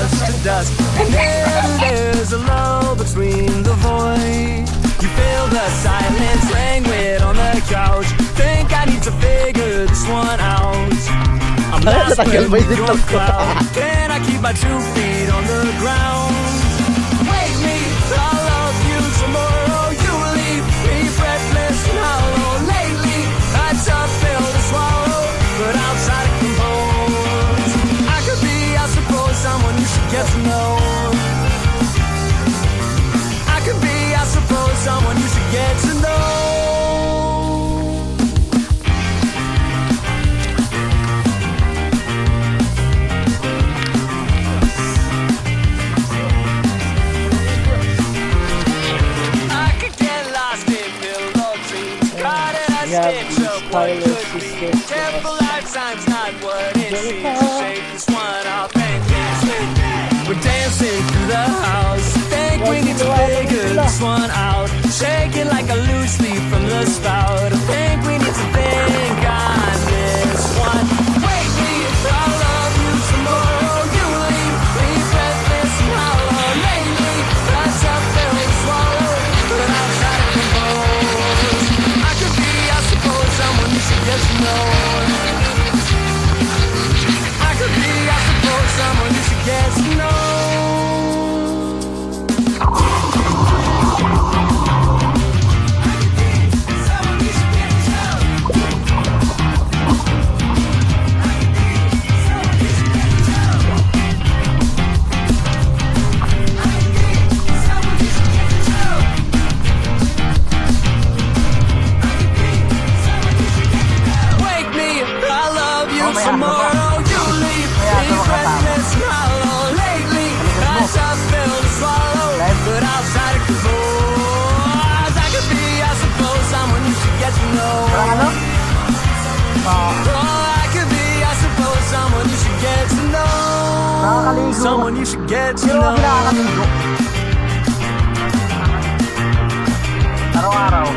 dust to dust. And then there's a lull between the void. You feel the silence languid on the couch. Think I need to figure this one out. I'm lost with your cloud. Can I keep my 2 feet on the ground? Wake me, I'll love you tomorrow. You leave me breathless and hollow. Lately, a tough pill to swallow, but I'll try to compose. I could be, I suppose, someone you should get to know. I could be, I suppose, someone you should get to know. Careful lifetime's not what it seems. Shake this one off and dance with me. We're dancing through the house. Think we need to figure this one out. Shake it like a loose leaf from the spout. I think we need to think on this one. Wake me, I'll love you tomorrow. You leave me breathless and hollow. Lately, that's a pill to swallow, but I'll try to compose. I could be, I suppose, someone you should get to know. I could be, I suppose, someone you should get to know. Tomorrow you leave me breathless and hollow. Lately, that's a pill to swallow, but I'll try to compose. I could be, I suppose, someone you should get to know. Oh, I could be, I suppose, someone you should get to know. Someone you should get to know. Araw-araw.